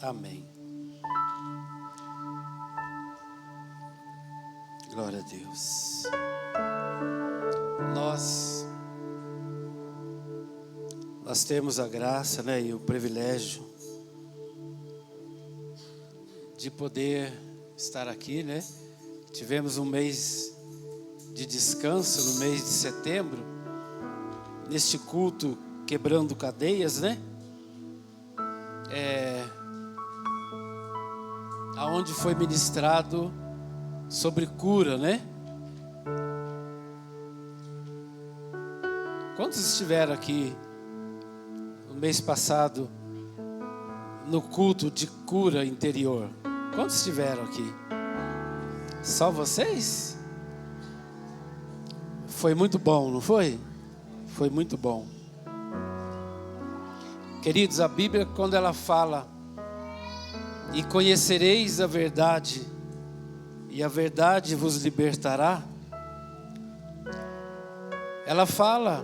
Amém. Glória a Deus. Nós temos a graça, né, e o privilégio de poder estar aqui, né? Tivemos um mês de descanso no mês de setembro, neste culto quebrando cadeias, né? Aonde foi ministrado sobre cura, né? Quantos estiveram aqui no mês passado no culto de cura interior? Quantos estiveram aqui? Só vocês? Foi muito bom, não foi? Foi muito bom. Queridos, a Bíblia, quando ela fala: e conhecereis a verdade, e a verdade vos libertará, ela fala,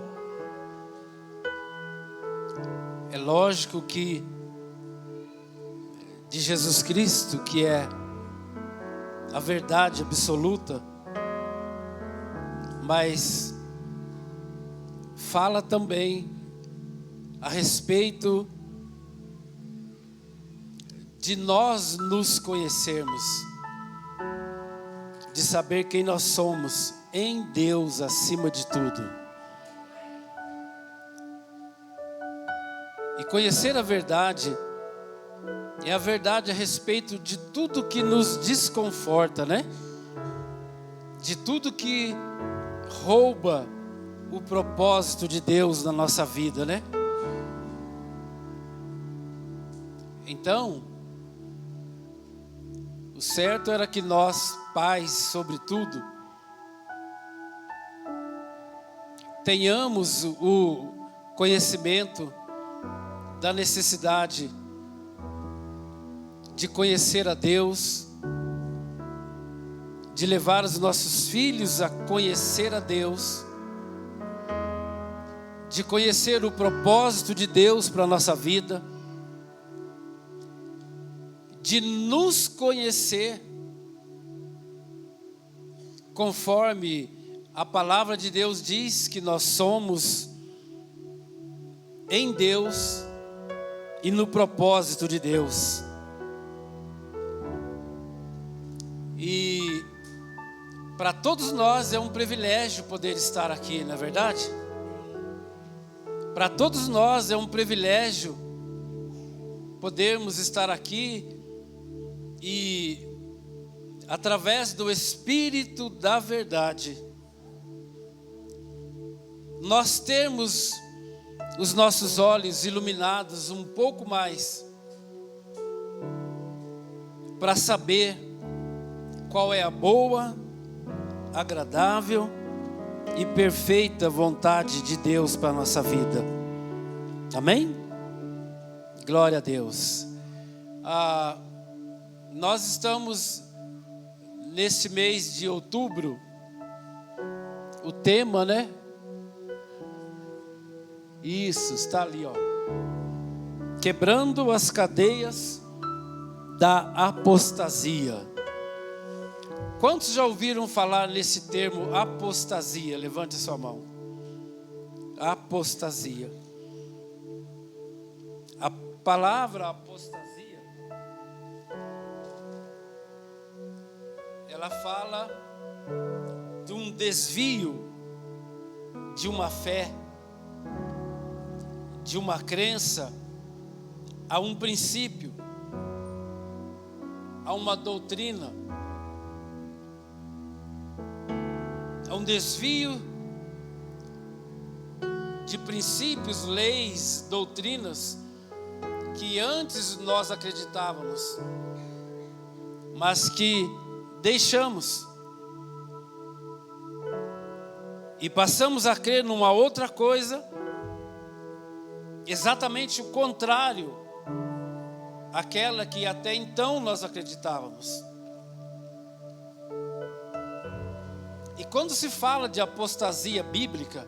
é lógico que de Jesus Cristo, que é a verdade absoluta, mas fala também a respeito de nós nos conhecermos, de saber quem nós somos em Deus acima de tudo. E conhecer a verdade é a verdade a respeito de tudo que nos desconforta, né? De tudo que rouba o propósito de Deus na nossa vida, né? Então, o certo era que nós, pais, sobretudo, tenhamos o conhecimento da necessidade de conhecer a Deus, de levar os nossos filhos a conhecer a Deus, de conhecer o propósito de Deus para a nossa vida, de nos conhecer conforme a palavra de Deus diz que nós somos em Deus e no propósito de Deus. E para todos nós é um privilégio poder estar aqui, não é verdade? Para todos nós é um privilégio podermos estar aqui e, através do Espírito da verdade, nós temos os nossos olhos iluminados um pouco mais para saber qual é a boa, agradável e perfeita vontade de Deus para a nossa vida. Amém? Glória a Deus. Nós estamos neste mês de outubro, o tema, né? Isso, está ali, ó. Quebrando as cadeias da apostasia. Quantos já ouviram falar nesse termo apostasia? Levante a sua mão. Apostasia. A palavra apostasia, ela fala de um desvio de uma fé, de uma crença, a um princípio, a uma doutrina, a um desvio de princípios, leis, doutrinas que antes nós acreditávamos, mas que deixamos e passamos a crer numa outra coisa, exatamente o contrário àquela que até então nós acreditávamos. E quando se fala de apostasia bíblica,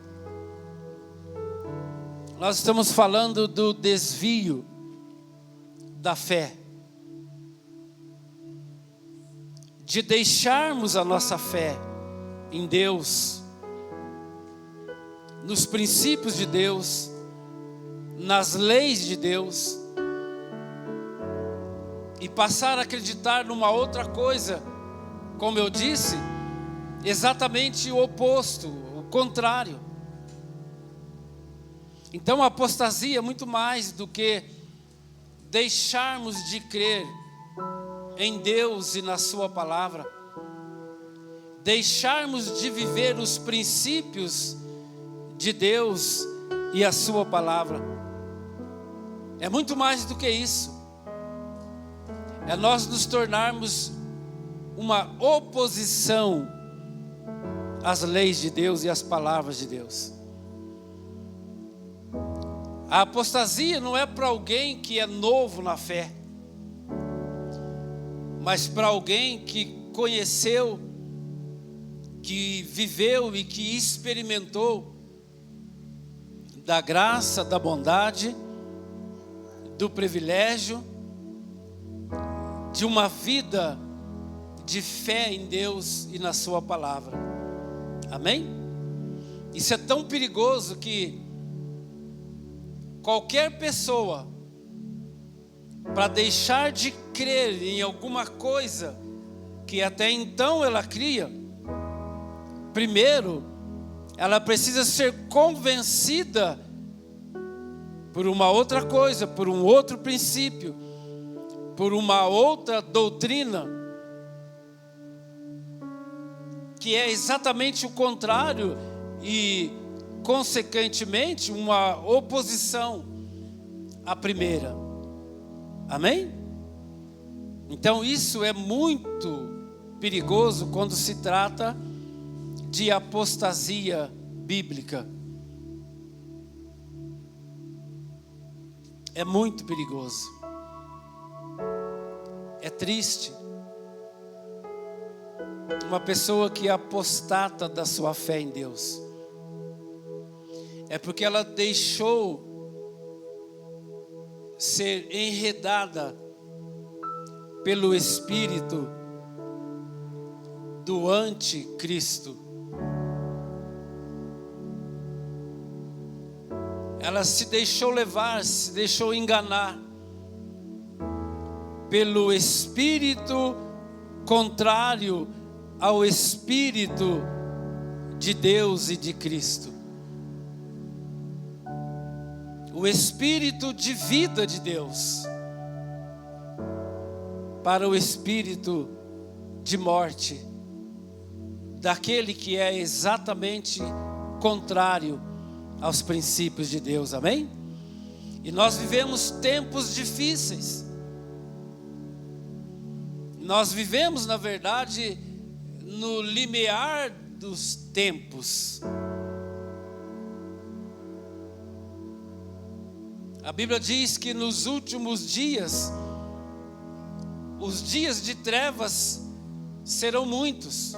nós estamos falando do desvio da fé. de deixarmos a nossa fé em Deus, nos princípios de Deus, nas leis de Deus, e passar a acreditar numa outra coisa, como eu disse, exatamente o oposto, o contrário. Então a apostasia é muito mais do que deixarmos de crer em Deus e na sua palavra, deixarmos de viver os princípios de Deus e a sua palavra. É muito mais do que isso. É nós nos tornarmos uma oposição às leis de Deus e às palavras de Deus. A apostasia não é para alguém que é novo na fé, mas para alguém que conheceu, que viveu e que experimentou da graça, da bondade, do privilégio de uma vida de fé em Deus e na sua palavra. Amém? Isso é tão perigoso que qualquer pessoa, para deixar de crer em alguma coisa que até então ela cria, primeiro ela precisa ser convencida por uma outra coisa, por um outro princípio, por uma outra doutrina, que é exatamente o contrário e, consequentemente, uma oposição à primeira. Amém? Então isso é muito perigoso quando se trata de apostasia bíblica. É muito perigoso. É triste. Uma pessoa que apostata da sua fé em Deus. É porque ela deixou ser enredada pelo espírito do anticristo. Ela se deixou levar, se deixou enganar pelo espírito contrário ao espírito de Deus e de Cristo. O espírito de vida de Deus para o espírito de morte daquele que é exatamente contrário aos princípios de Deus. Amém? E nós vivemos tempos difíceis. Nós vivemos, na verdade, no limiar dos tempos. A Bíblia diz que nos últimos dias, os dias de trevas serão muitos.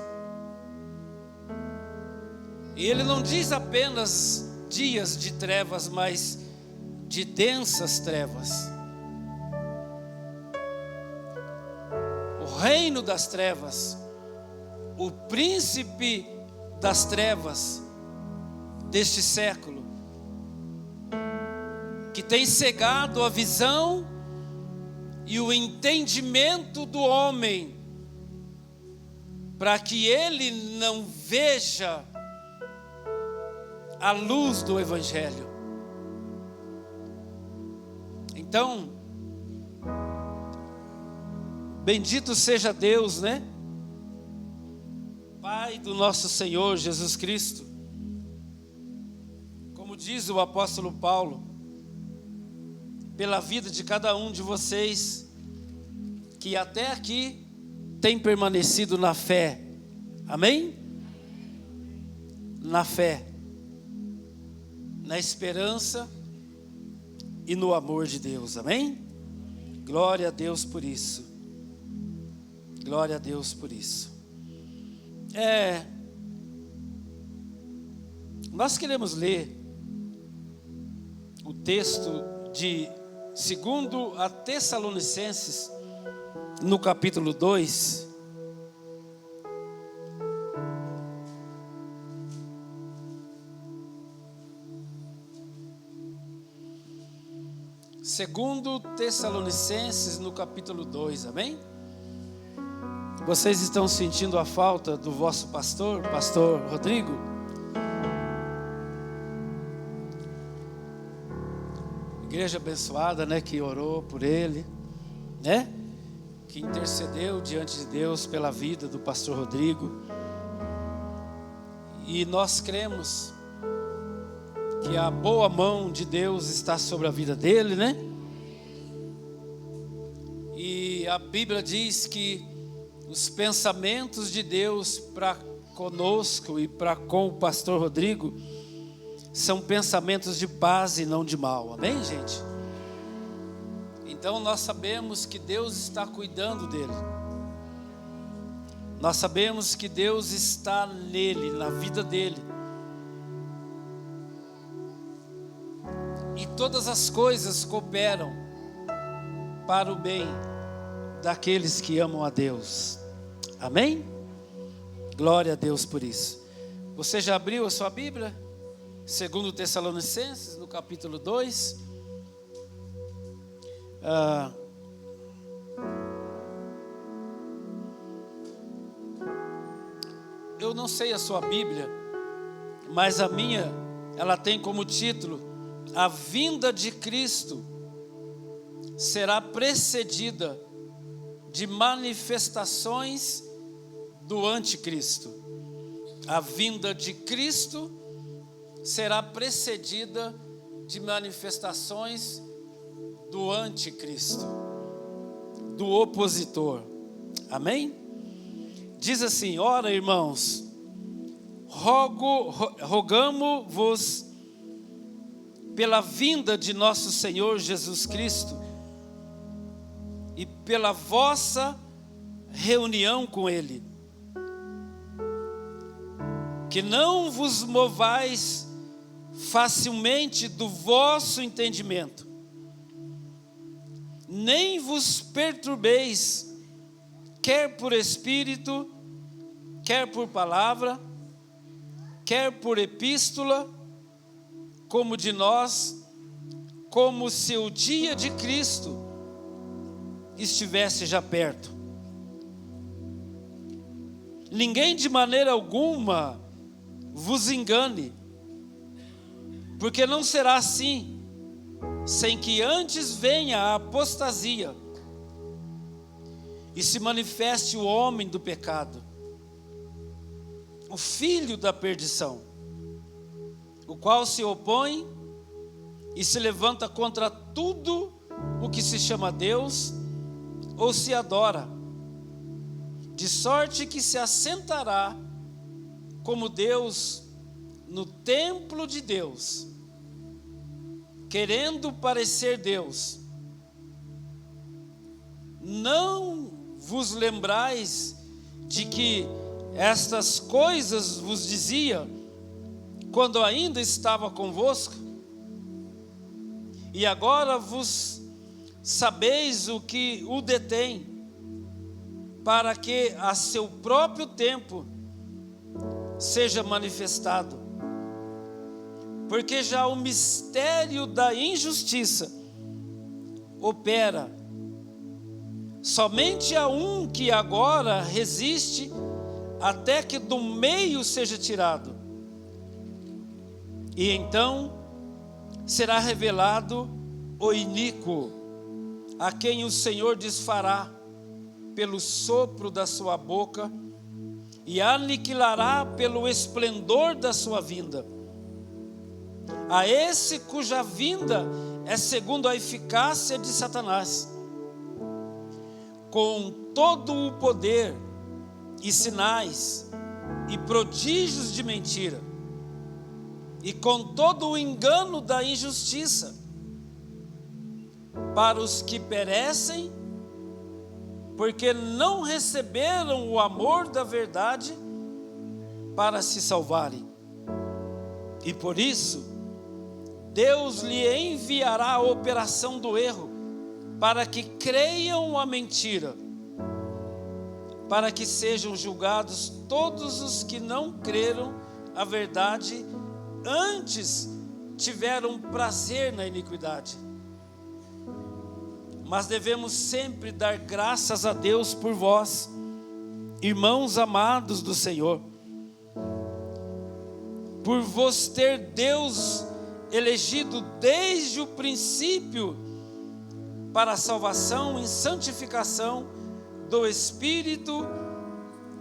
E ele não diz apenas dias de trevas, mas de densas trevas. O reino das trevas, o príncipe das trevas deste século, que tem cegado a visão e o entendimento do homem, para que ele não veja a luz do Evangelho. Então, bendito seja Deus, né? Pai do nosso Senhor Jesus Cristo. Como diz o apóstolo Paulo, pela vida de cada um de vocês que até aqui tem permanecido na fé. Amém? Na fé, na esperança e no amor de Deus. Amém? Glória a Deus por isso. Glória a Deus por isso. Nós queremos ler o texto de 2 a Tessalonicenses, no capítulo 2. Segundo Tessalonicenses, no capítulo 2, amém? Vocês estão sentindo a falta do vosso pastor Rodrigo? Igreja abençoada, né, que orou por ele, né? Que intercedeu diante de Deus pela vida do pastor Rodrigo. E nós cremos que a boa mão de Deus está sobre a vida dele, né? E a Bíblia diz que os pensamentos de Deus para conosco e para com o pastor Rodrigo são pensamentos de paz e não de mal, amém, gente? Então nós sabemos que Deus está cuidando dele. Nós sabemos que Deus está nele, na vida dele. E todas as coisas cooperam para o bem daqueles que amam a Deus. Amém? Glória a Deus por isso. Você já abriu a sua Bíblia? Segundo Tessalonicenses, no capítulo 2. Eu não sei a sua Bíblia, mas a minha, ela tem como título: a vinda de Cristo será precedida de manifestações do anticristo. A vinda de Cristo será precedida de manifestações do anticristo, do opositor. Amém? Diz assim: ora, irmãos, rogamo-vos pela vinda de nosso Senhor Jesus Cristo e pela vossa reunião com Ele, que não vos movais facilmente do vosso entendimento, nem vos perturbeis, quer por espírito, quer por palavra, quer por epístola, como de nós, como se o dia de Cristo estivesse já perto. Ninguém de maneira alguma vos engane, porque não será assim, sem que antes venha a apostasia e se manifeste o homem do pecado, o filho da perdição, o qual se opõe e se levanta contra tudo o que se chama Deus ou se adora, de sorte que se assentará como Deus no templo de Deus, querendo parecer Deus. Não vos lembrais de que estas coisas vos dizia quando ainda estava convosco? E agora vos sabeis o que o detém, para que a seu próprio tempo seja manifestado. Porque já o mistério da injustiça opera. Somente há um que agora resiste até que do meio seja tirado. E então será revelado o iníquo, a quem o Senhor desfará pelo sopro da sua boca e aniquilará pelo esplendor da sua vinda. A esse cuja vinda é segundo a eficácia de Satanás, com todo o poder e sinais e prodígios de mentira, e com todo o engano da injustiça, para os que perecem, porque não receberam o amor da verdade para se salvarem. E por isso, Deus lhe enviará a operação do erro, para que creiam a mentira, para que sejam julgados todos os que não creram a verdade, antes tiveram prazer na iniquidade. mas devemos sempre dar graças a Deus por vós, irmãos amados do Senhor, por vos ter Deus elegido desde o princípio para a salvação e santificação do Espírito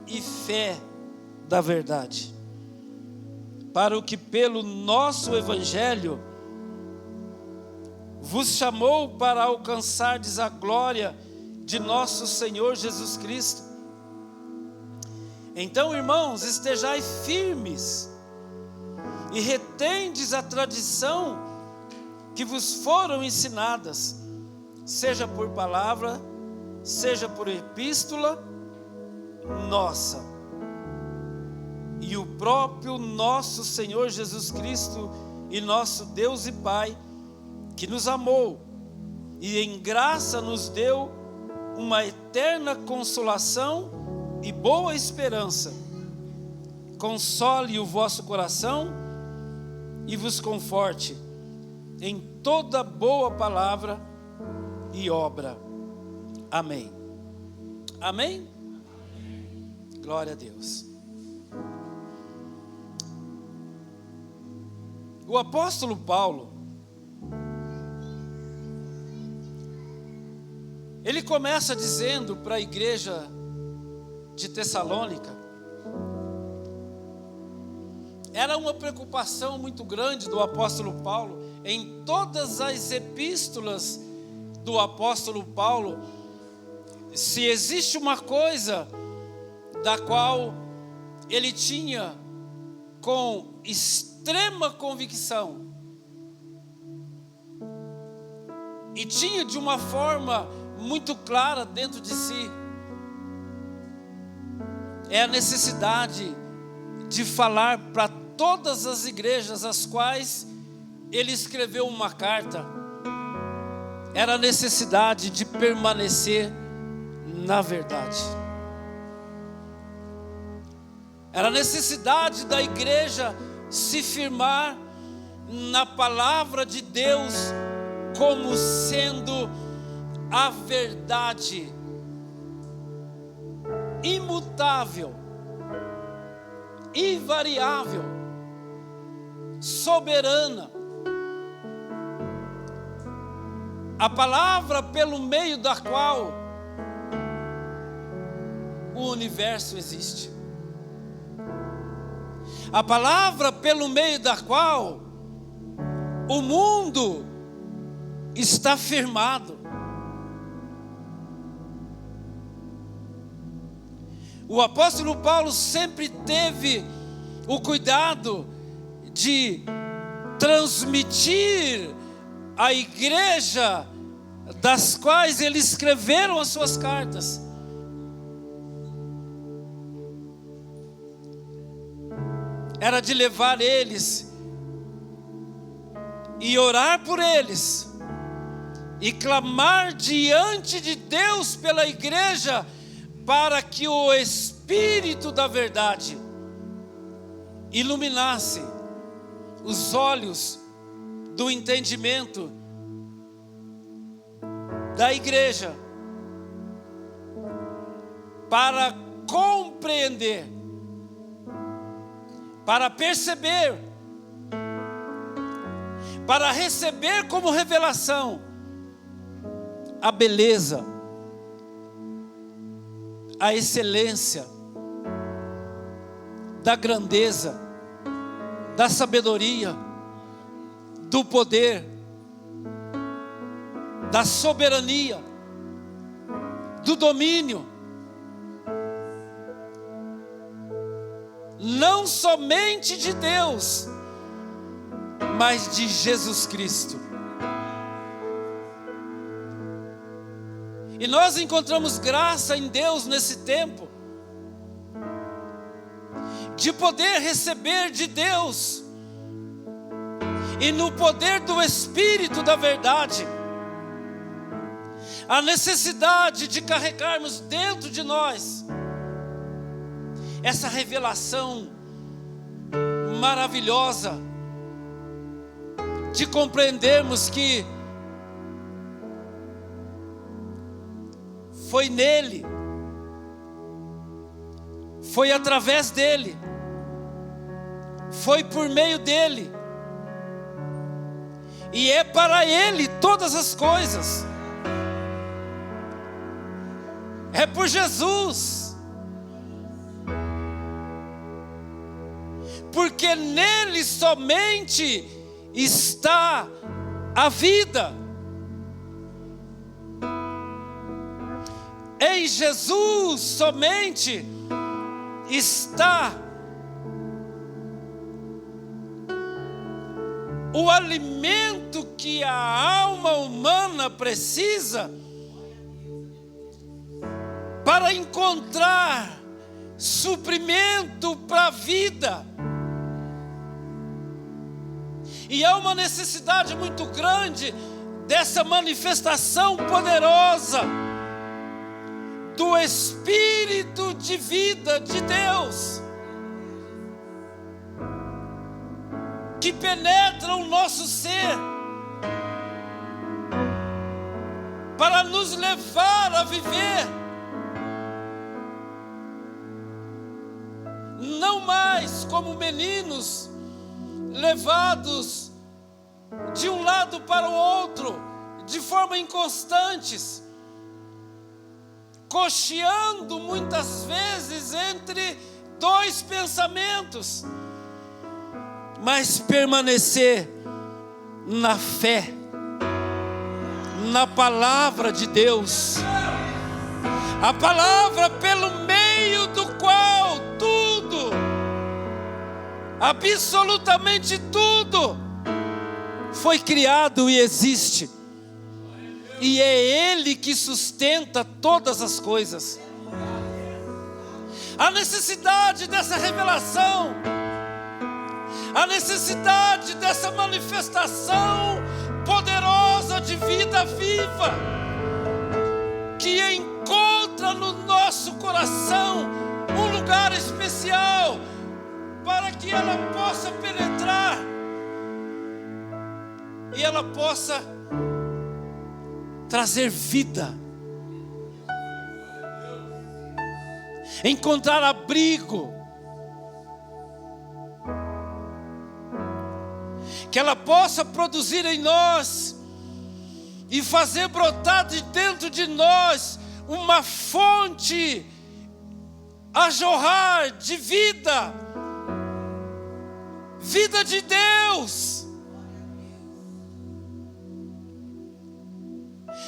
e fé da verdade, para o que pelo nosso Evangelho vos chamou para alcançardes a glória de nosso Senhor Jesus Cristo. Então, irmãos, estejai firmes e retendes a tradição que vos foram ensinadas, seja por palavra, seja por epístola nossa. E o próprio nosso Senhor Jesus Cristo e nosso Deus e Pai, que nos amou e em graça nos deu uma eterna consolação e boa esperança, console o vosso coração e vos conforte em toda boa palavra e obra. Amém. Amém? Glória a Deus. O apóstolo Paulo, ele começa dizendo para a igreja de Tessalônica, era uma preocupação muito grande do apóstolo Paulo, em todas as epístolas do apóstolo Paulo, se existe uma coisa da qual ele tinha com extrema convicção, e tinha de uma forma muito clara dentro de si, é a necessidade de falar para todas as igrejas às quais ele escreveu uma carta. Era a necessidade de permanecer na verdade. Era a necessidade da igreja se firmar na palavra de Deus como sendo a verdade imutável, invariável, soberana. A palavra pelo meio da qual o universo existe. A palavra pelo meio da qual o mundo está firmado. O apóstolo Paulo sempre teve o cuidado de transmitir à igreja das quais ele escreveram as suas cartas. Era de levar eles e orar por eles e clamar diante de Deus pela igreja, para que o Espírito da verdade iluminasse os olhos do entendimento da igreja, para compreender, para perceber, para receber como revelação a beleza, a excelência da grandeza, da sabedoria, do poder, da soberania, do domínio, não somente de Deus, mas de Jesus Cristo. E nós encontramos graça em Deus nesse tempo, de poder receber de Deus, e no poder do Espírito da verdade, a necessidade de carregarmos dentro de nós essa revelação maravilhosa, de compreendermos que foi nele, foi através dele, foi por meio dele, e é para ele todas as coisas. É por Jesus, porque nele somente está a vida. Em Jesus somente está o alimento que a alma humana precisa para encontrar suprimento para a vida. E há uma necessidade muito grande dessa manifestação poderosa do Espírito de vida de Deus, que penetra o nosso ser, para nos levar a viver não mais como meninos levados de um lado para o outro de forma inconstantes, cocheando muitas vezes entre dois pensamentos, mas permanecer na fé, na palavra de Deus, a palavra pelo meio do qual tudo, absolutamente tudo, foi criado e existe, e é Ele que sustenta todas as coisas. A necessidade dessa revelação, a necessidade dessa manifestação poderosa de vida viva, que encontra no nosso coração um lugar especial, para que ela possa penetrar e ela possa trazer vida, encontrar abrigo, que ela possa produzir em nós e fazer brotar de dentro de nós uma fonte a jorrar de vida, vida de Deus.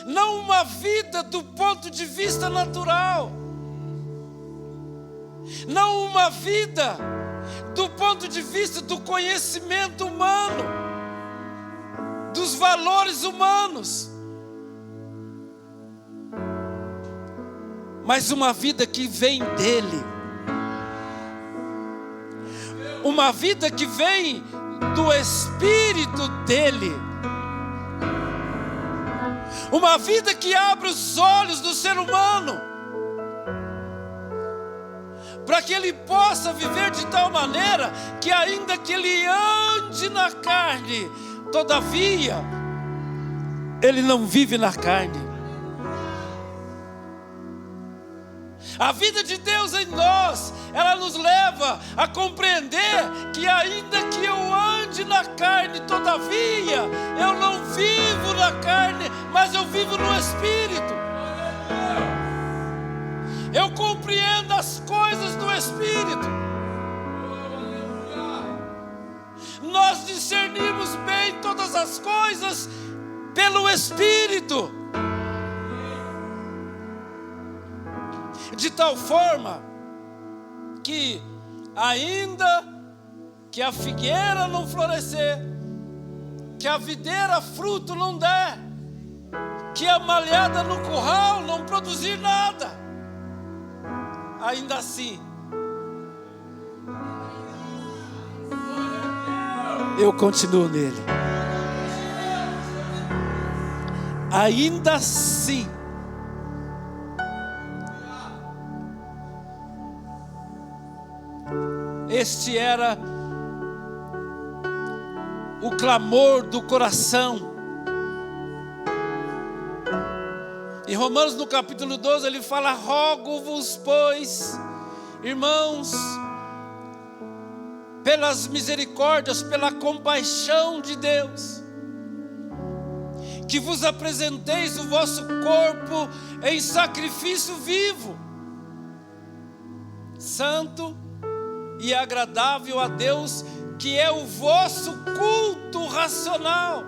Não uma vida do ponto de vista natural, não uma vida do ponto de vista do conhecimento humano, dos valores humanos, mas uma vida que vem dele, uma vida que vem do Espírito dele, uma vida que abre os olhos do ser humano, para que ele possa viver de tal maneira que, ainda que ele ande na carne, todavia ele não vive na carne. A vida de Deus em nós, ela nos leva a compreender que, ainda que eu ande na carne, todavia eu não vivo na carne, mas eu vivo no Espírito. Eu compreendo as coisas do Espírito. Nós discernimos bem todas as coisas pelo Espírito, de tal forma que, ainda que a figueira não florescer, que a videira fruto não der, que a malhada no curral não produzir nada, ainda assim eu continuo nele. Ainda assim este era o clamor do coração. E Romanos, no capítulo 12, ele fala: rogo-vos, pois, irmãos, pelas misericórdias, pela compaixão de Deus, que vos apresenteis o vosso corpo em sacrifício vivo, santo e agradável a Deus, que é o vosso culto racional.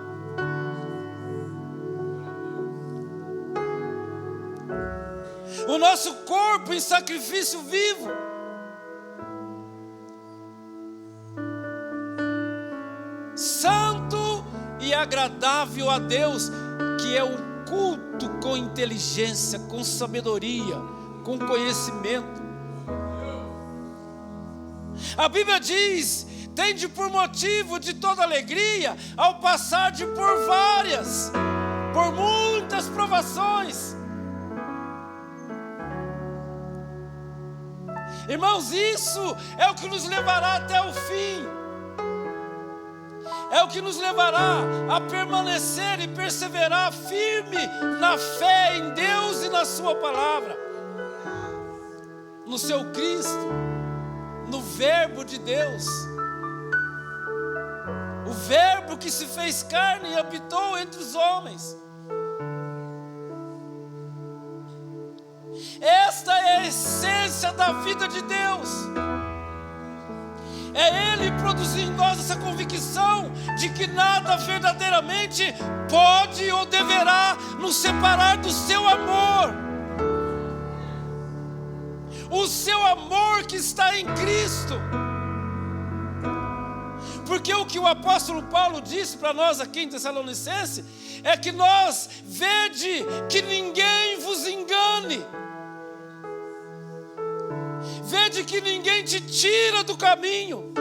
O nosso corpo em sacrifício vivo. Santo e agradável a Deus, que é o culto com inteligência, com sabedoria, com conhecimento. A Bíblia diz: tende por motivo de toda alegria ao passar por muitas provações. Irmãos, isso é o que nos levará até o fim. É o que nos levará a permanecer e perseverar firme na fé em Deus e na sua palavra, no seu Cristo, no Verbo de Deus, o Verbo que se fez carne e habitou entre os homens. Esta é a essência da vida de Deus. É Ele produzir em nós essa convicção de que nada verdadeiramente pode ou deverá nos separar do seu amor. O seu amor que está em Cristo. Porque o que o apóstolo Paulo disse para nós aqui em Tessalonicenses é que nós, vede que ninguém vos engane. Vede que ninguém te tira do caminho.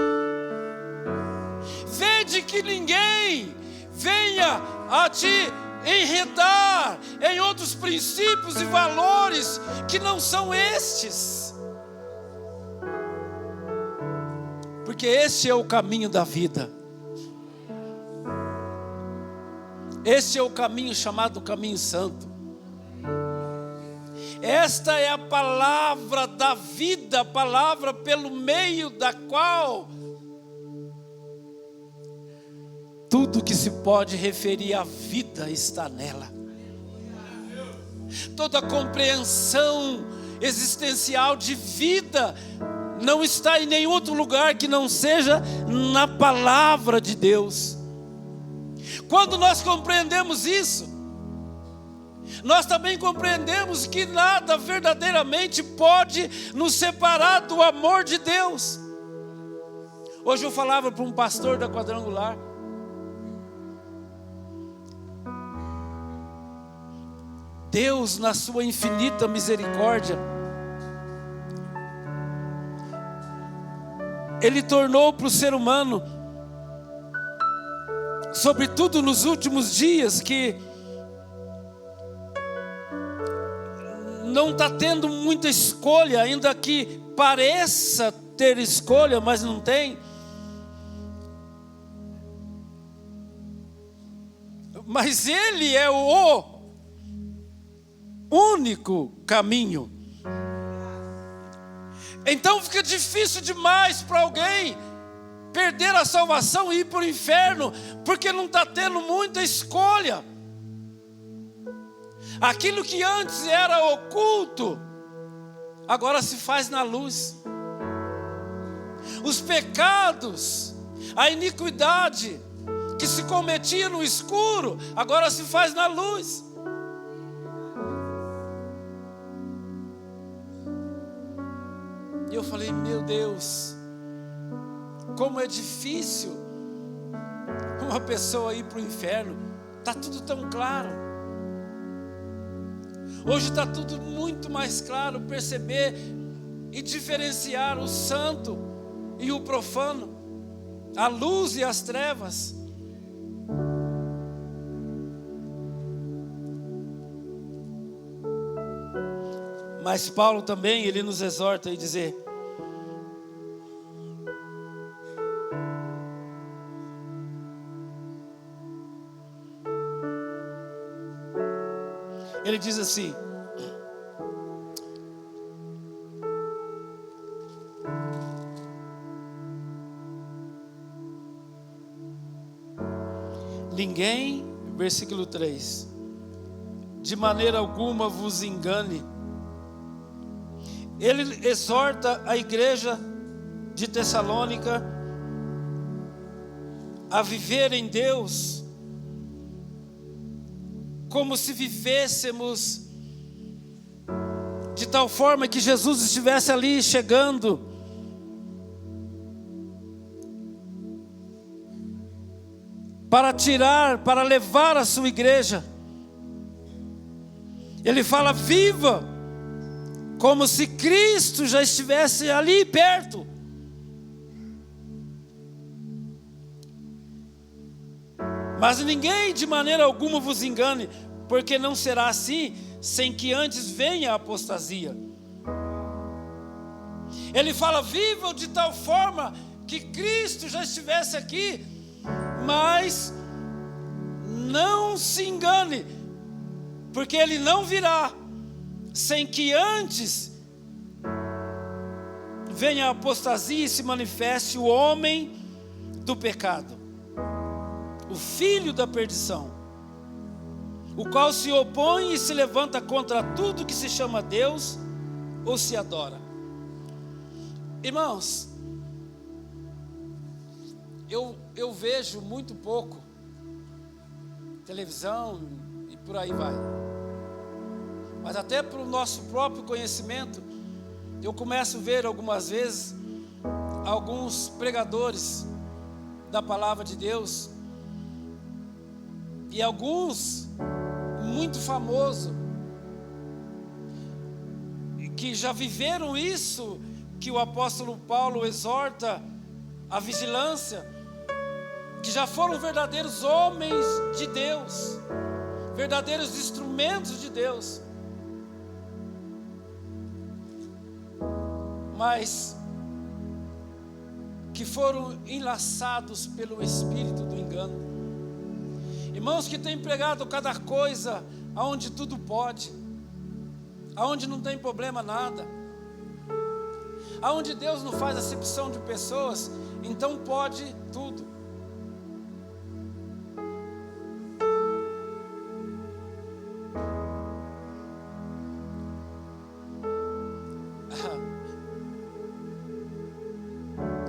Vede que ninguém venha a te enredar em outros princípios e valores que não são estes. Porque este é o caminho da vida. Este é o caminho chamado caminho santo. Esta é a palavra da vida, a palavra pelo meio da qual tudo que se pode referir à vida está nela. Toda compreensão existencial de vida não está em nenhum outro lugar que não seja na palavra de Deus. Quando nós compreendemos isso, nós também compreendemos que nada verdadeiramente pode nos separar do amor de Deus. Hoje eu falava para um pastor da Quadrangular. Deus, na sua infinita misericórdia, Ele tornou para o ser humano, sobretudo nos últimos dias, que não está tendo muita escolha, ainda que pareça ter escolha, mas não tem. Mas Ele é o único caminho. Então fica difícil demais para alguém perder a salvação e ir para o inferno, porque não está tendo muita escolha. Aquilo que antes era oculto, agora se faz na luz. Os pecados, a iniquidade que se cometia no escuro, agora se faz na luz. E eu falei, meu Deus, como é difícil uma pessoa ir para o inferno. Está tudo tão claro. Hoje está tudo muito mais claro, perceber e diferenciar o santo e o profano, a luz e as trevas. Mas Paulo também, ele nos exorta a dizer: ele diz assim: ninguém, versículo 3, de maneira alguma vos engane. Ele exorta a igreja de Tessalônica a viver em Deus como se vivêssemos de tal forma que Jesus estivesse ali chegando para levar a sua igreja. Ele fala: viva como se Cristo já estivesse ali perto. Mas ninguém de maneira alguma vos engane, porque não será assim sem que antes venha a apostasia. Ele fala: vivam de tal forma que Cristo já estivesse aqui, mas não se engane, porque Ele não virá sem que antes venha a apostasia e se manifeste o homem do pecado, o filho da perdição, o qual se opõe e se levanta contra tudo que se chama Deus ou se adora. Irmãos, eu vejo muito pouco televisão e por aí vai, mas até para o nosso próprio conhecimento, eu começo a ver algumas vezes alguns pregadores da palavra de Deus, e alguns muito famosos, que já viveram isso que o apóstolo Paulo exorta a vigilância, que já foram verdadeiros homens de Deus, verdadeiros instrumentos de Deus, mas que foram enlaçados pelo espírito do engano. Irmãos que têm pregado cada coisa, aonde tudo pode, aonde não tem problema nada, aonde Deus não faz acepção de pessoas, então pode tudo.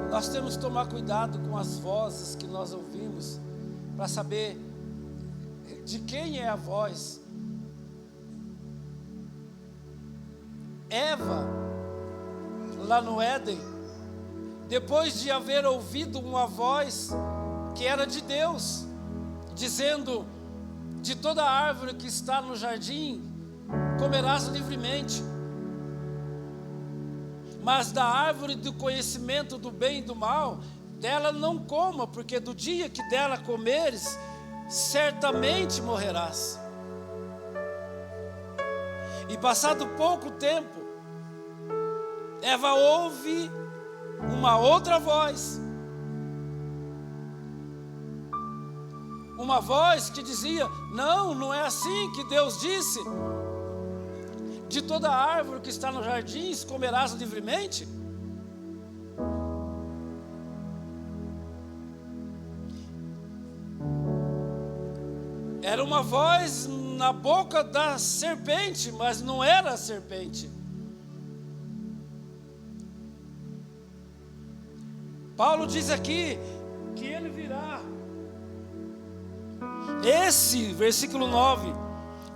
Nós temos que tomar cuidado com as vozes que nós ouvimos, para saber de quem é a voz. Eva, lá no Éden, depois de haver ouvido uma voz que era de Deus, dizendo: de toda árvore que está no jardim comerás livremente, mas da árvore do conhecimento do bem e do mal, dela não coma, porque do dia que dela comeres, certamente morrerás. E passado pouco tempo, Eva ouve uma outra voz, uma voz que dizia: não é assim que Deus disse, de toda árvore que está nos jardins comerás livremente. Era uma voz na boca da serpente, mas não era a serpente. Paulo diz aqui que ele virá. Esse, versículo 9,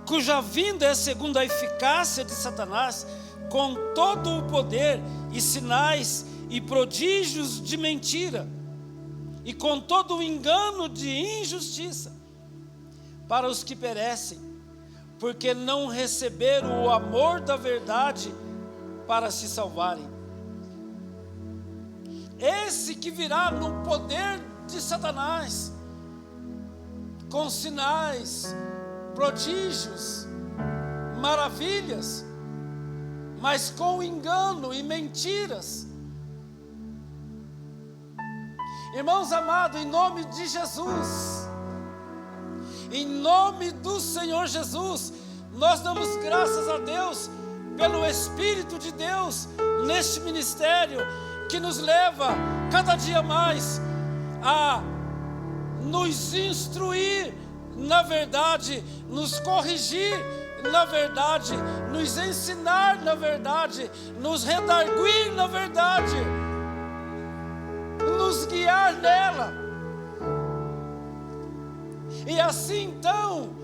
cuja vinda é segundo a eficácia de Satanás, com todo o poder e sinais e prodígios de mentira, e com todo o engano de injustiça, para os que perecem, porque não receberam o amor da verdade para se salvarem. Esse que virá no poder de Satanás, com sinais, prodígios, maravilhas, mas com engano e mentiras. Irmãos amados, em nome de Jesus, em nome do Senhor Jesus, Nós damos graças a Deus pelo Espírito de Deus neste ministério, que nos leva cada dia mais a nos instruir na verdade, nos corrigir na verdade, nos ensinar na verdade, nos redarguir na verdade, nos guiar nela. E assim então,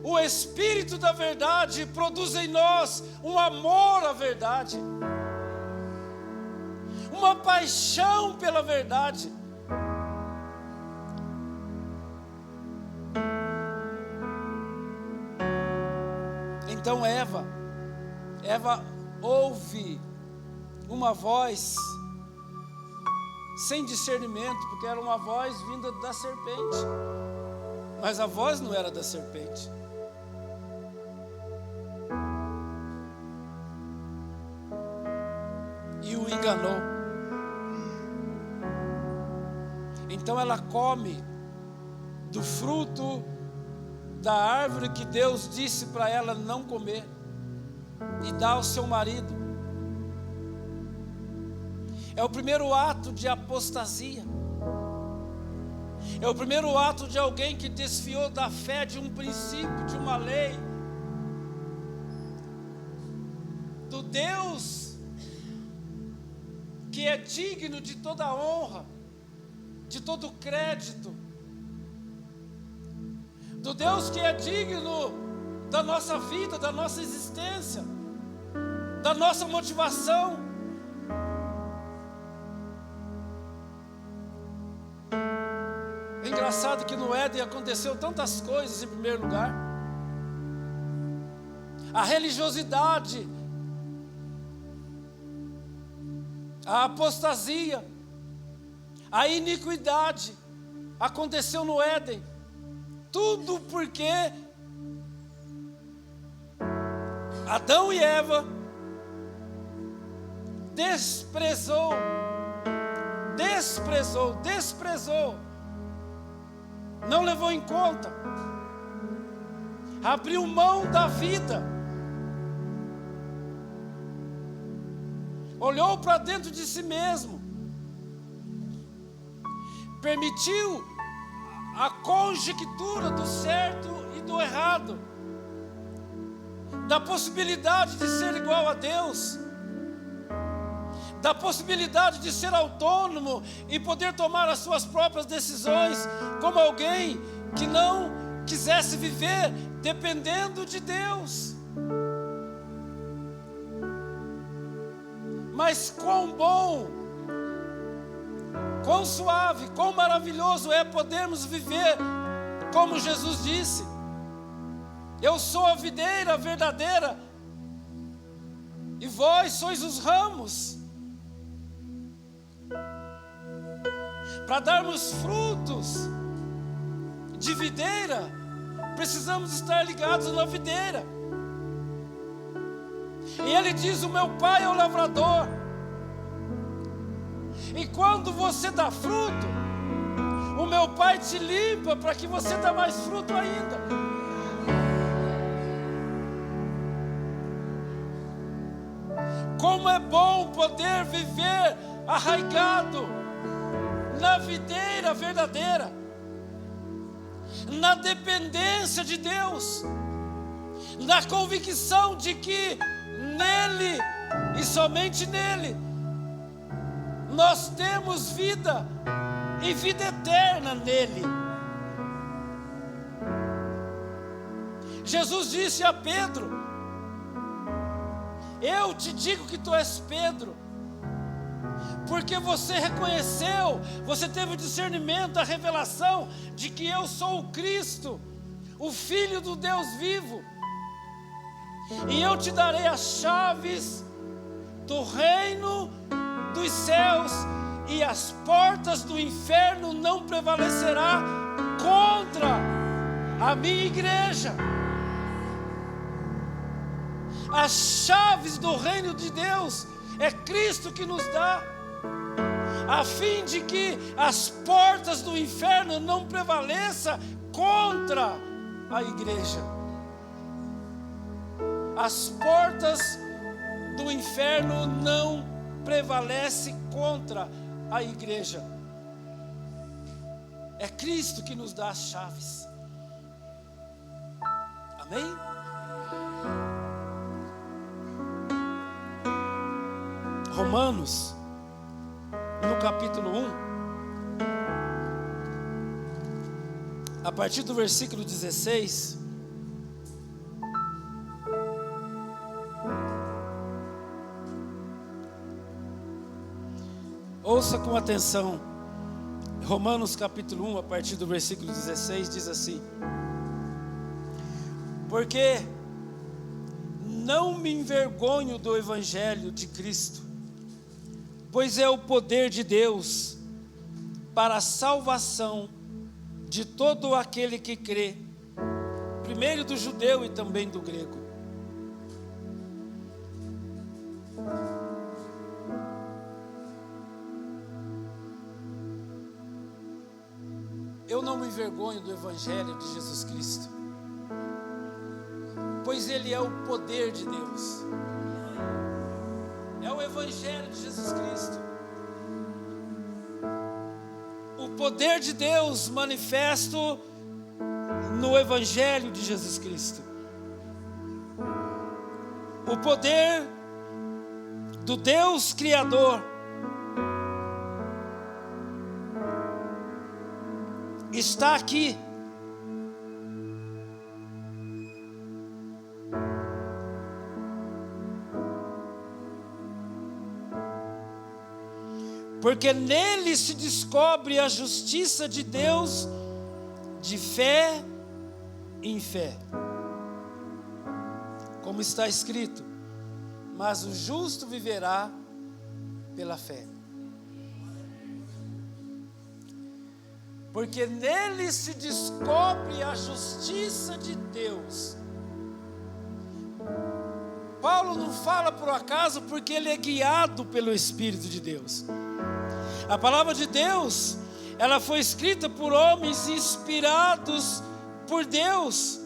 o Espírito da verdade produz em nós um amor à verdade, uma paixão pela verdade. Então Eva ouve uma voz sem discernimento, porque era uma voz vinda da serpente, mas a voz não era da serpente. E o enganou. Então ela come do fruto da árvore que Deus disse para ela não comer, e dá ao seu marido. É o primeiro ato de apostasia. É o primeiro ato de alguém que desfiou da fé, de um princípio, de uma lei, do Deus que é digno de toda honra, de todo crédito, do Deus que é digno da nossa vida, da nossa existência, da nossa motivação. É engraçado que no Éden aconteceu tantas coisas. Em primeiro lugar, a religiosidade, a apostasia, a iniquidade aconteceu no Éden. Tudo porque Adão e Eva desprezou, não levou em conta, abriu mão da vida, olhou para dentro de si mesmo, permitiu a conjectura do certo e do errado, da possibilidade de ser igual a Deus, da possibilidade de ser autônomo e poder tomar as suas próprias decisões, como alguém que não quisesse viver dependendo de Deus. Mas quão bom, quão suave, quão maravilhoso é podermos viver como Jesus disse: eu sou a videira verdadeira e vós sois os ramos. Para darmos frutos de videira, precisamos estar ligados na videira. E ele diz: o meu pai é o lavrador. E quando você dá fruto, o meu pai te limpa para que você dê mais fruto ainda. Como é bom poder viver arraigado na videira verdadeira, na dependência de Deus, na convicção de que nele e somente nele nós temos vida e vida eterna nele. Jesus disse a Pedro: eu te digo que tu és Pedro, porque você reconheceu, você teve o discernimento, a revelação de que eu sou o Cristo, o Filho do Deus vivo, e eu te darei as chaves do reino dos céus, e as portas do inferno não prevalecerá contra a minha igreja. As chaves do reino de Deus é Cristo que nos dá, a fim de que as portas do inferno não prevaleçam contra a igreja. As portas do inferno não prevalecem contra a igreja. É Cristo que nos dá as chaves. Amém? Romanos, no capítulo 1, a partir do versículo 16, ouça com atenção. Romanos capítulo 1, a partir do versículo 16, diz assim: porque não me envergonho do evangelho de Cristo, pois é o poder de Deus para a salvação de todo aquele que crê, primeiro do judeu e também do grego. Eu não me envergonho do evangelho de Jesus Cristo, pois ele é o poder de Deus. É o evangelho de Jesus Cristo. O poder de Deus manifesto no evangelho de Jesus Cristo. O poder do Deus Criador está aqui. Porque nele se descobre a justiça de Deus de fé em fé. Como está escrito: mas o justo viverá pela fé. Porque nele se descobre a justiça de Deus. Paulo não fala por acaso, porque ele é guiado pelo Espírito de Deus. A palavra de Deus, ela foi escrita por homens inspirados por Deus.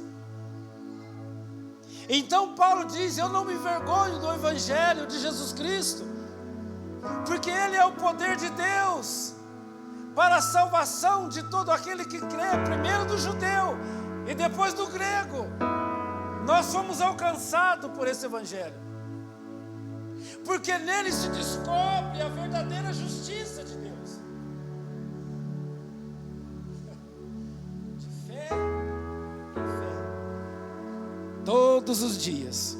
Então Paulo diz: eu não me envergonho do evangelho de Jesus Cristo, porque ele é o poder de Deus para a salvação de todo aquele que crê, primeiro do judeu e depois do grego. Nós somos alcançados por esse evangelho, porque nele se descobre a verdadeira justiça de Deus. De fé em fé. Todos os dias.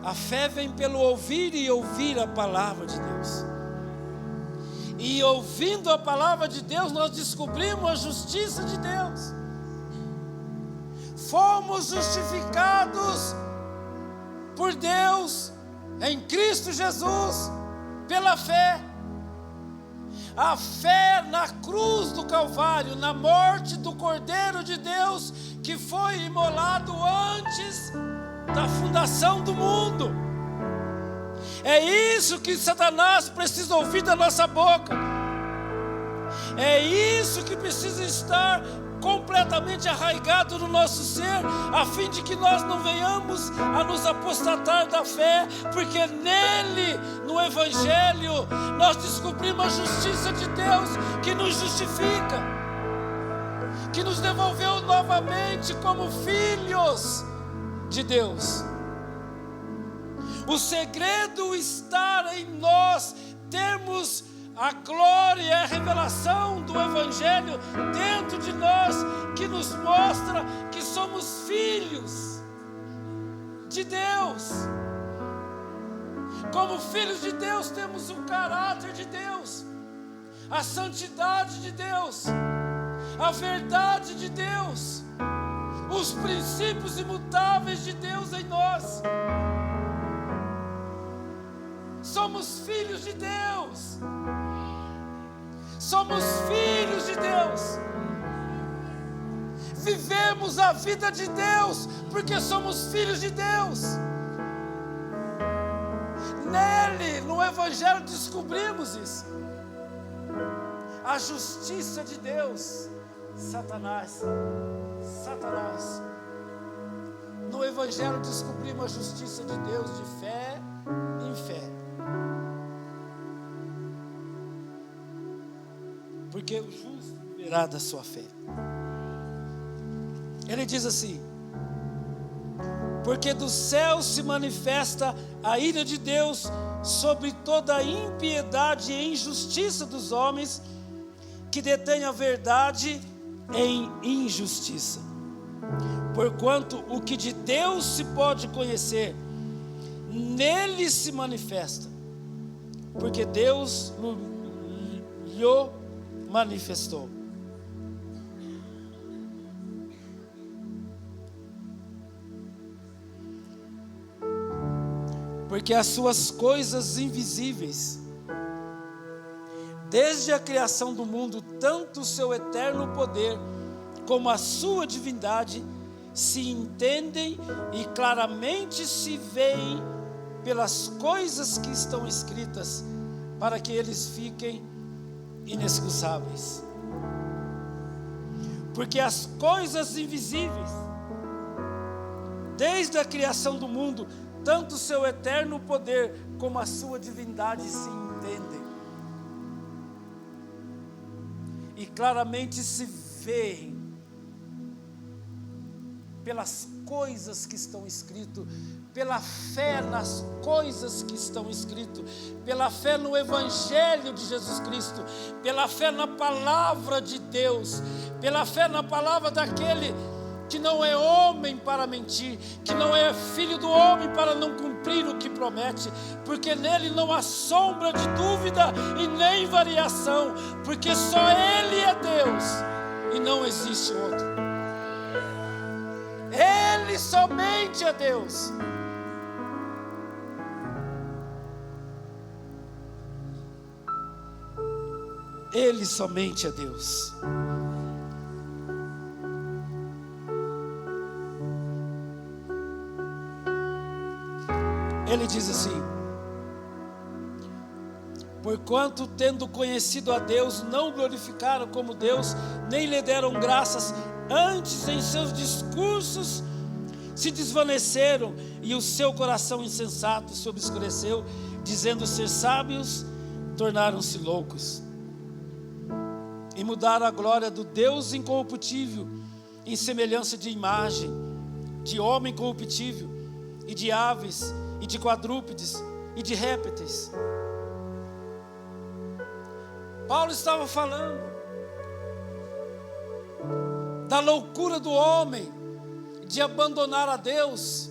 A fé vem pelo ouvir e ouvir a palavra de Deus. E ouvindo a palavra de Deus, nós descobrimos a justiça de Deus. Fomos justificados por Deus em Cristo Jesus pela fé. A fé na cruz do Calvário, na morte do Cordeiro de Deus, que foi imolado antes da fundação do mundo. É isso que Satanás precisa ouvir da nossa boca. É isso que precisa estar completamente arraigado no nosso ser, a fim de que nós não venhamos a nos apostatar da fé, porque nele, no Evangelho, nós descobrimos a justiça de Deus que nos justifica, que nos devolveu novamente como filhos de Deus. O segredo está em nós termos a glória e a revelação do Evangelho dentro de nós, que nos mostra que somos filhos de Deus. Como filhos de Deus, temos o caráter de Deus, a santidade de Deus, a verdade de Deus, os princípios imutáveis de Deus em nós. Somos filhos de Deus. Somos filhos de Deus. Vivemos a vida de Deus porque somos filhos de Deus. Nele, no Evangelho, descobrimos isso. A justiça de Satanás, no Evangelho descobrimos a justiça de Deus de fé em fé. Porque o justo viverá da sua fé. Ele diz assim: porque do céu se manifesta a ira de Deus sobre toda a impiedade e injustiça dos homens que detêm a verdade em injustiça. Porquanto o que de Deus se pode conhecer, nele se manifesta, porque Deus lhe manifestou. Porque as suas coisas invisíveis, desde a criação do mundo, tanto o seu eterno poder como a sua divindade, se entendem e claramente se veem pelas coisas que estão escritas, para que eles fiquem inexcusáveis. Porque as coisas invisíveis, desde a criação do mundo, tanto o seu eterno poder como a sua divindade se entendem e claramente se veem pelas coisas que estão escritas, pela fé nas coisas que estão escritas, pela fé no Evangelho de Jesus Cristo, pela fé na palavra de Deus, pela fé na palavra daquele que não é homem para mentir, que não é filho do homem para não cumprir o que promete, porque nele não há sombra de dúvida e nem variação, porque só Ele é Deus e não existe outro. Ele somente é Deus. Ele somente é Deus. Ele diz assim: porquanto tendo conhecido a Deus, não glorificaram como Deus, nem lhe deram graças, antes em seus discursos se desvaneceram, e o seu coração insensato se obscureceu, dizendo ser sábios, tornaram-se loucos, e mudaram a glória do Deus incorruptível, em semelhança de imagem, de homem corruptível, e de aves, e de quadrúpedes, e de répteis. Paulo estava falando da loucura do homem, de abandonar a Deus,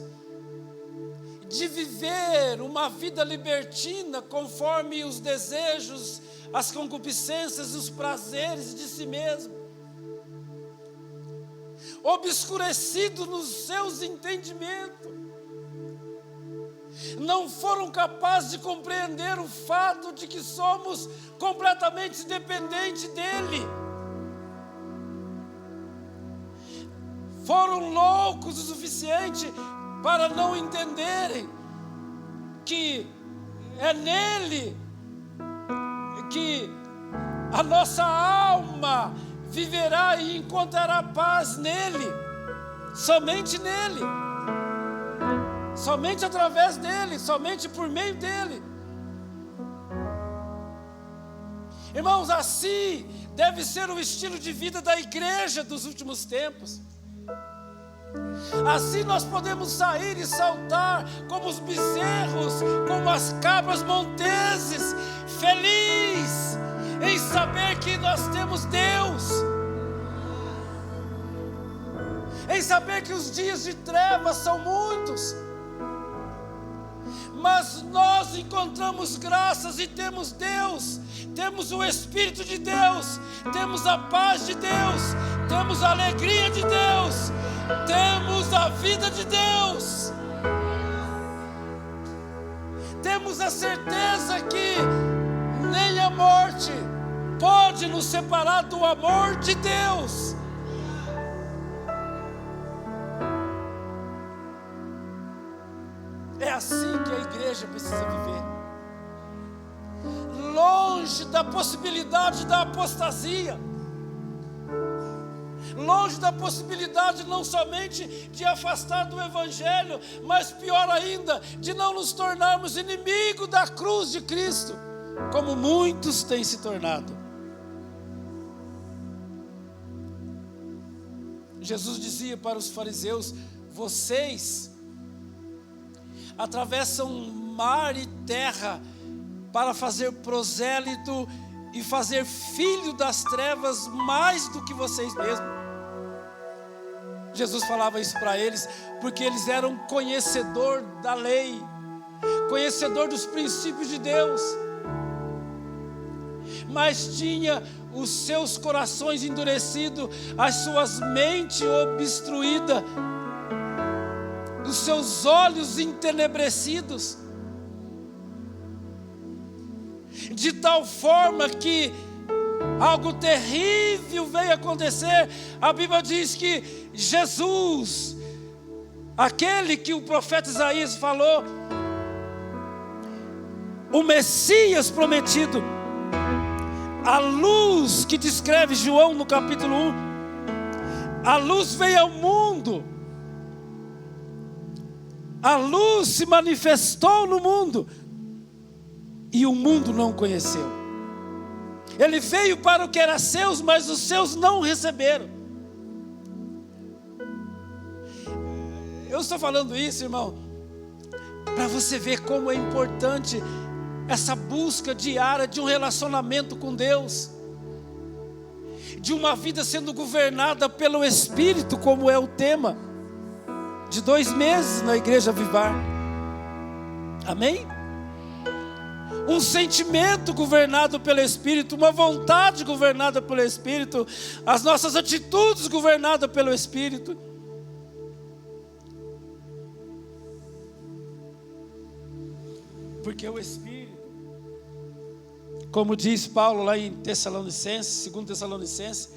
de viver uma vida libertina, conforme os desejos, as concupiscências, os prazeres de si mesmo, obscurecido nos seus entendimentos. Não foram capazes de compreender o fato de que somos completamente dependentes dEle. Foram loucos o suficiente para não entenderem que é nele que a nossa alma viverá e encontrará paz nele, somente nele. Somente através dele, somente por meio dele. Irmãos, assim deve ser o estilo de vida da igreja dos últimos tempos. Assim nós podemos sair e saltar como os bezerros, como as cabras monteses, feliz em saber que nós temos Deus, em saber que os dias de trevas são muitos, mas nós encontramos graças e temos Deus, temos o Espírito de Deus, temos a paz de Deus, temos a alegria de Deus, temos a vida de Deus, temos a certeza que nem a morte pode nos separar do amor de Deus. É assim que a igreja precisa viver, longe da possibilidade da apostasia, longe da possibilidade não somente de afastar do Evangelho, mas pior ainda, de não nos tornarmos inimigos da cruz de Cristo, como muitos têm se tornado. Jesus dizia para os fariseus: vocês atravessam mar e terra para fazer prosélito e fazer filho das trevas mais do que vocês mesmos. Jesus falava isso para eles porque eles eram conhecedor da lei, conhecedor dos princípios de Deus, mas tinha os seus corações endurecidos, as suas mentes obstruídas, os seus olhos entenebrecidos, de tal forma que algo terrível veio acontecer. A Bíblia diz que Jesus, aquele que o profeta Isaías falou, o Messias prometido, a luz que descreve João no capítulo 1, a luz veio ao mundo, a luz se manifestou no mundo, e o mundo não conheceu. Ele veio para o que era seus, mas os seus não o receberam. Eu estou falando isso, irmão, para você ver como é importante essa busca diária de um relacionamento com Deus, de uma vida sendo governada pelo Espírito, como é o tema de 2 meses na Igreja Vivar. Amém? Um sentimento governado pelo Espírito, uma vontade governada pelo Espírito, as nossas atitudes governadas pelo Espírito. Porque o Espírito, como diz Paulo lá em Tessalonicenses, 2 Tessalonicenses,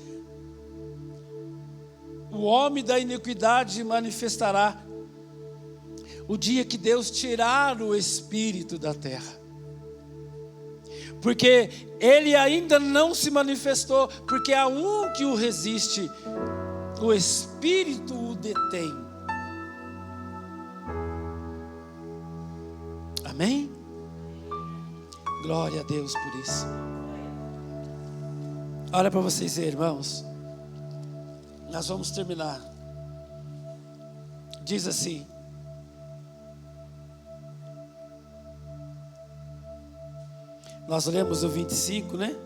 o homem da iniquidade manifestará o dia que Deus tirar o Espírito da terra. Porque ele ainda não se manifestou, porque há um que o resiste, o Espírito o detém. Amém? Glória a Deus por isso. Olha para vocês, irmãos. Nós vamos terminar. Diz assim: nós lemos o 25, né?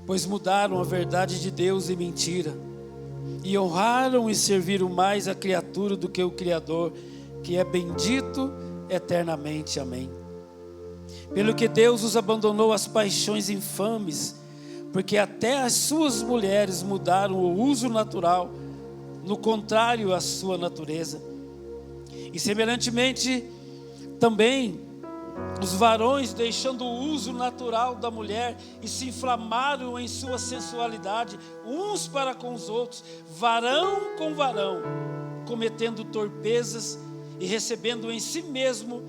Pois mudaram a verdade de Deus em mentira, e honraram e serviram mais a criatura do que o Criador, que é bendito eternamente. Amém. Pelo que Deus os abandonou às paixões infames, porque até as suas mulheres mudaram o uso natural, no contrário à sua natureza. E semelhantemente também os varões, deixando o uso natural da mulher, e se inflamaram em sua sensualidade uns para com os outros, varão com varão, cometendo torpezas e recebendo em si mesmo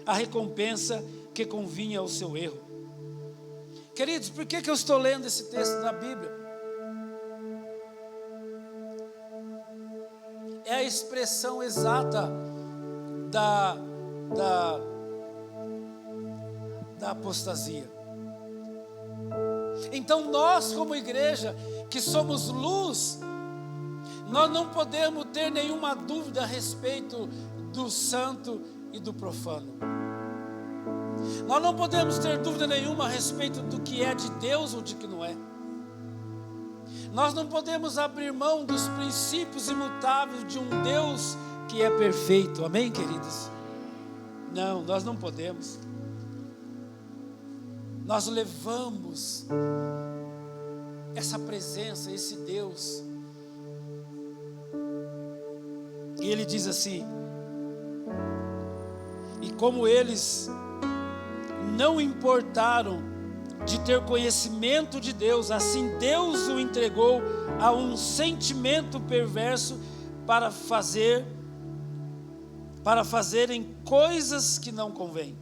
a recompensa que convinha ao seu erro. Queridos, por que eu estou lendo esse texto na Bíblia? É a expressão exata da apostasia. Então nós, como igreja, que somos luz, nós não podemos ter nenhuma dúvida a respeito do santo e do profano. Nós não podemos ter dúvida nenhuma a respeito do que é de Deus ou de que não é. Nós não podemos abrir mão dos princípios imutáveis de um Deus que é perfeito. Amém, queridos? Não, nós não podemos. Nós levamos essa presença, esse Deus. E ele diz assim: e como eles não importaram de ter conhecimento de Deus, assim Deus o entregou a um sentimento perverso para fazerem coisas que não convêm.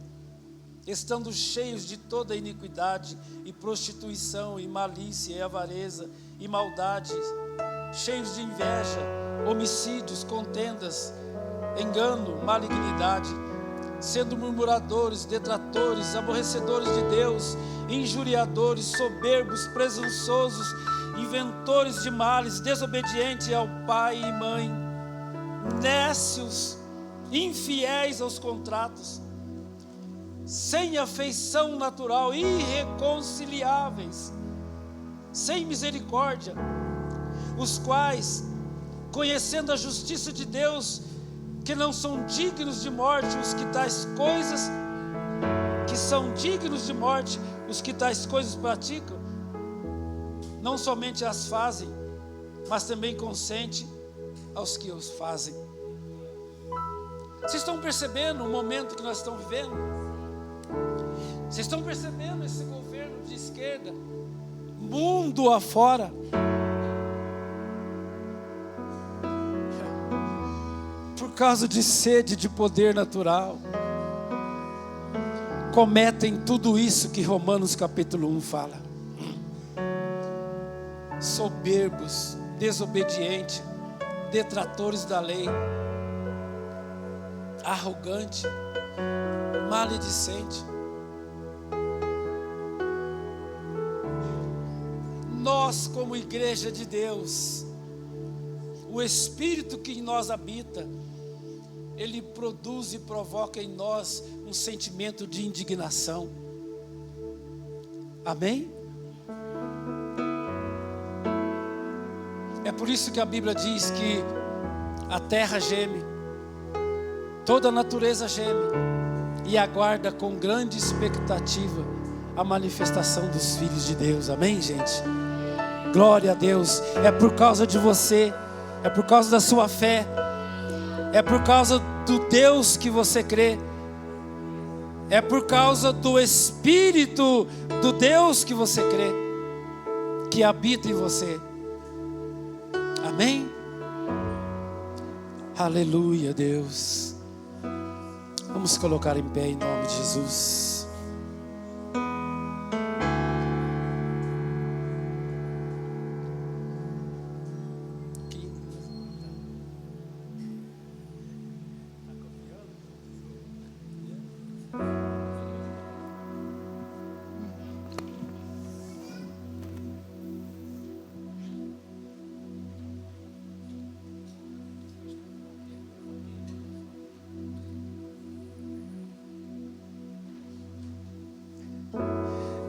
estando cheios de toda iniquidade e prostituição e malícia e avareza e maldade, cheios de inveja, homicídios, contendas, engano, malignidade, sendo murmuradores, detratores, aborrecedores de Deus, injuriadores, soberbos, presunçosos, inventores de males, desobedientes ao pai e mãe, nécios, infiéis aos contratos, sem afeição natural, irreconciliáveis, sem misericórdia, os quais, conhecendo a justiça de Deus, que não são dignos de morte, os que tais coisas, que são dignos de morte, os que tais coisas praticam, não somente as fazem, mas também consentem aos que os fazem. Vocês estão percebendo o momento que nós estamos vivendo? Vocês estão percebendo esse governo de esquerda, mundo afora? Por causa de sede de poder natural, cometem tudo isso que Romanos capítulo 1 fala. Soberbos, desobedientes, detratores da lei, arrogante, maledicente. Nós, como igreja de Deus, o Espírito que em nós habita, ele produz e provoca em nós um sentimento de indignação. Amém? É por isso que a Bíblia diz que a terra geme, toda a natureza geme e aguarda com grande expectativa a manifestação dos filhos de Deus. Amém, gente? Glória a Deus. É por causa de você, é por causa da sua fé, é por causa do Deus que você crê, é por causa do Espírito do Deus que você crê, que habita em você. Amém? Aleluia, Deus. Vamos colocar em pé em nome de Jesus.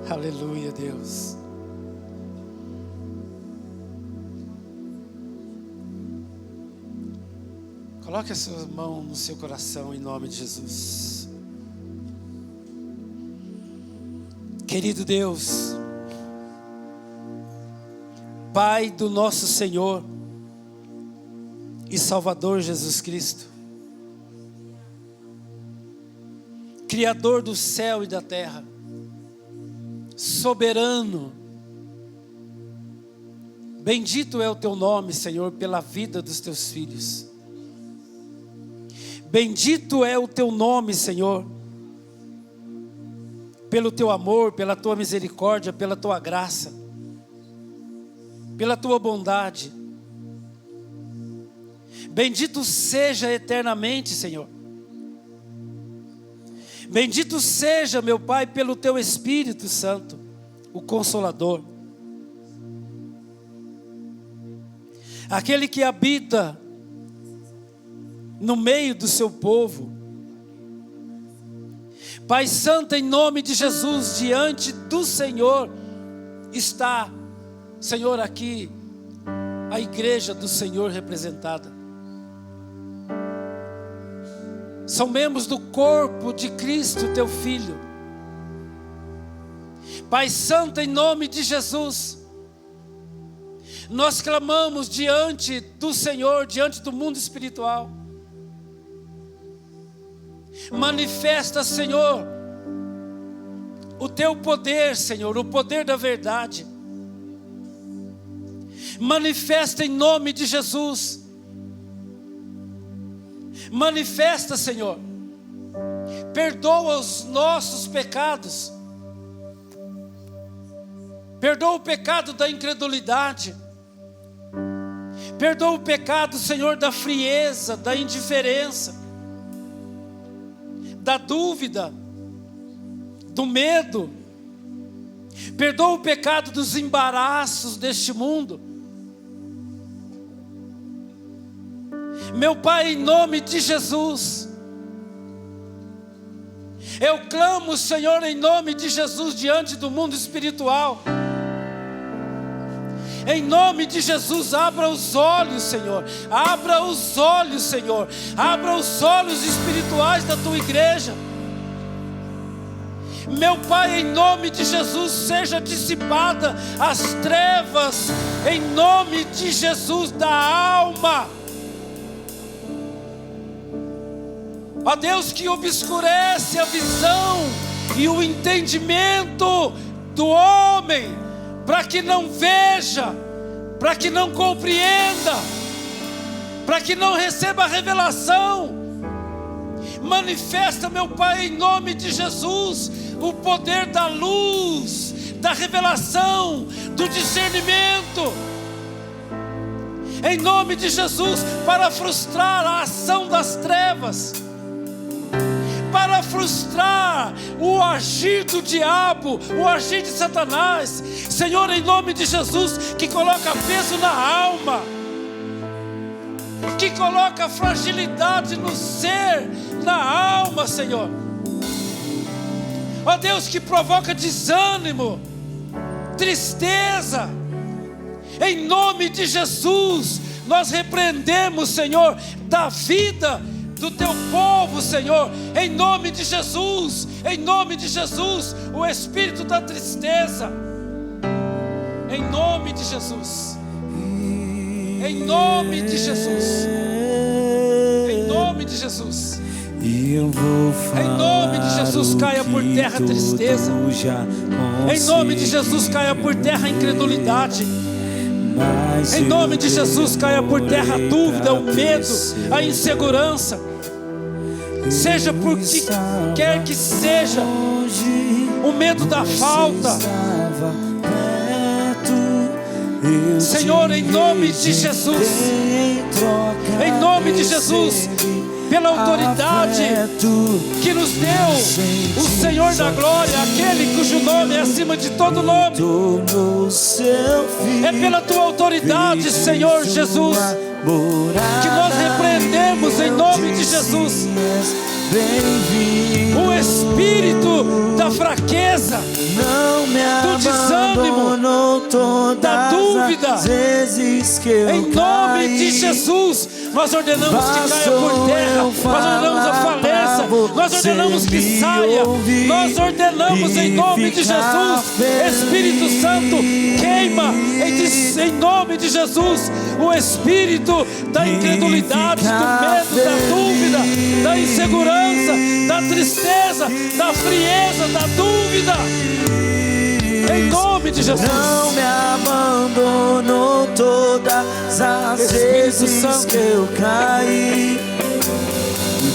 Aleluia, Deus. Coloque a sua mão no seu coração em nome de Jesus. Querido Deus, Pai do nosso Senhor e Salvador Jesus Cristo, Criador do céu e da terra, soberano, bendito é o teu nome, Senhor, pela vida dos teus filhos. Bendito é o teu nome, Senhor, pelo teu amor, pela tua misericórdia, pela tua graça, pela tua bondade. Bendito seja eternamente, Senhor. Bendito seja, meu Pai, pelo teu Espírito Santo, o Consolador, aquele que habita no meio do seu povo. Pai Santo, em nome de Jesus, diante do Senhor está, Senhor, aqui a igreja do Senhor representada. São membros do corpo de Cristo, teu Filho. Pai Santo, em nome de Jesus, nós clamamos diante do Senhor, diante do mundo espiritual. Manifesta, Senhor, o teu poder, Senhor, o poder da verdade. Manifesta em nome de Jesus. Manifesta, Senhor, perdoa os nossos pecados. Perdoa o pecado da incredulidade. Perdoa o pecado, Senhor, da frieza, da indiferença, da dúvida, do medo. Perdoa o pecado dos embaraços deste mundo. Meu Pai, em nome de Jesus, eu clamo, Senhor, em nome de Jesus, diante do mundo espiritual. Em nome de Jesus, abra os olhos, Senhor. Abra os olhos, Senhor. Abra os olhos espirituais da tua igreja. Meu Pai, em nome de Jesus, seja dissipada as trevas, em nome de Jesus, da alma. Ó Deus, que obscurece a visão e o entendimento do homem, para que não veja, para que não compreenda, para que não receba a revelação. Manifesta, meu Pai, em nome de Jesus, o poder da luz, da revelação, do discernimento, em nome de Jesus, para frustrar a ação das trevas, para frustrar o agir do diabo, o agir de Satanás. Senhor, em nome de Jesus, que coloca peso na alma, que coloca fragilidade no ser, na alma, Senhor. Ó Deus, que provoca desânimo, tristeza. Em nome de Jesus, nós repreendemos, Senhor, da vida do teu povo, Senhor, em nome de Jesus, o espírito da tristeza, em nome de Jesus, em nome de Jesus, em nome de Jesus, em nome de Jesus, caia por terra a tristeza, em nome de Jesus, caia por terra a incredulidade, em nome de Jesus, caia por terra a dúvida, o medo, a insegurança. Seja por que quer que seja, o medo da falta. Senhor, em nome de Jesus, em nome de Jesus, pela autoridade que nos deu o Senhor da glória, aquele cujo nome é acima de todo nome, é pela tua autoridade, Senhor Jesus, que nós repreendemos em nome de Jesus o espírito da fraqueza, do desânimo, da dúvida. Em nome de Jesus, nós ordenamos que caia por terra, nós ordenamos a falência, nós ordenamos que saia, nós ordenamos em nome de Jesus. Espírito Santo, queima em nome de Jesus o espírito da incredulidade, do medo, da dúvida, da insegurança, da tristeza, da frieza, da dúvida. Em nome de Jesus. Não me abandonou todas as vezes que eu caí.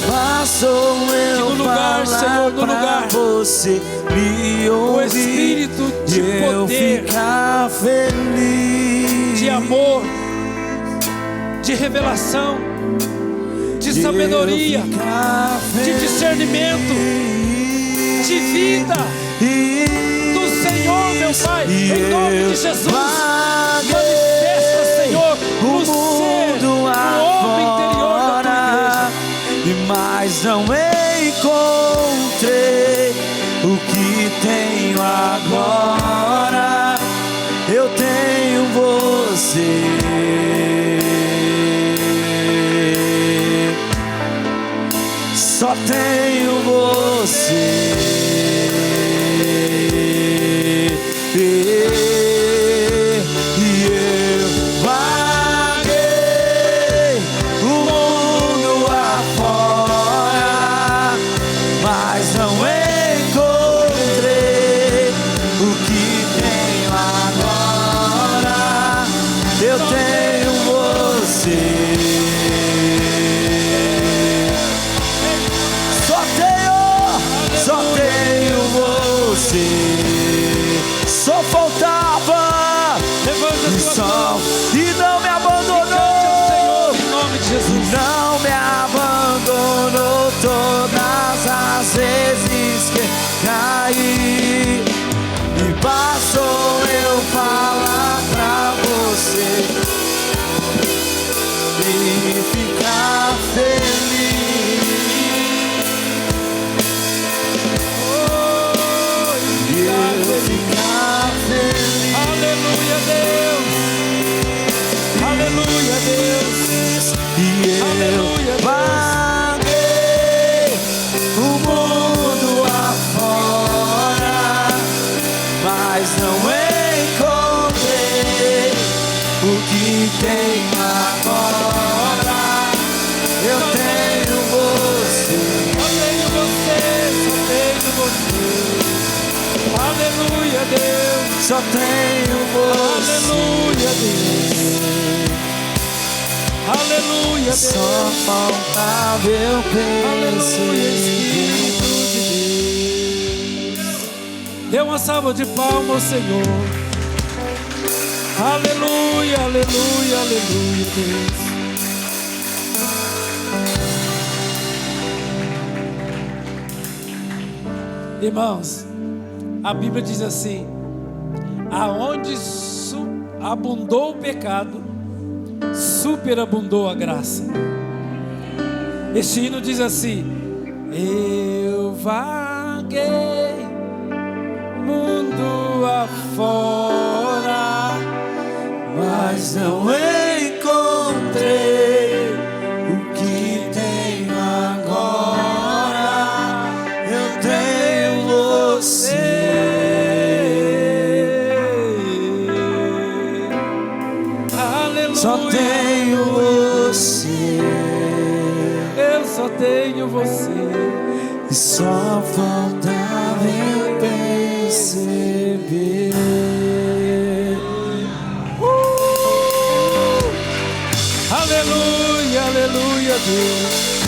Passou eu no lugar, Senhor, no lugar, você me ouvir, o espírito de poder, ficar feliz, de amor, de revelação, de sabedoria, de discernimento, de vida do Senhor, meu Pai, em nome de Jesus. Manifesta, Senhor, no ser, no homem interior da tua igreja. Mas não encontrei o que tenho agora. Eu tenho você. Só tenho você. você. Só faltava Levanta a tua mão e não me e abandonou. cante ao Senhor em nome de Jesus. Não me abandonou todas as vezes que caí. E bastou eu falar pra você e ficar feliz. Oh, E eu ficar feliz. aleluia, Deus. Aleluia, Deus. E Aleluia, eu Deus. vaguei o mundo afora, mas não encontrei o que tenho agora. Eu tenho você. Só tenho você, só tenho você. Aleluia, Deus. Só tenho você. Aleluia, Deus. Aleluia, Deus. Só faltava eu Aleluia, perceber. Espírito de Deus. Dê uma salva de palmas ao Senhor. Aleluia, aleluia, aleluia, Deus. Irmãos, a Bíblia diz assim: aonde abundou o pecado, superabundou a graça. Este hino diz assim: eu vaguei mundo afora, Mas não encontrei o que tenho agora. Eu tenho você. aleluia. Só tenho você. Eu só tenho você. E só faltava eu perceber. Aleluia, aleluia, Deus.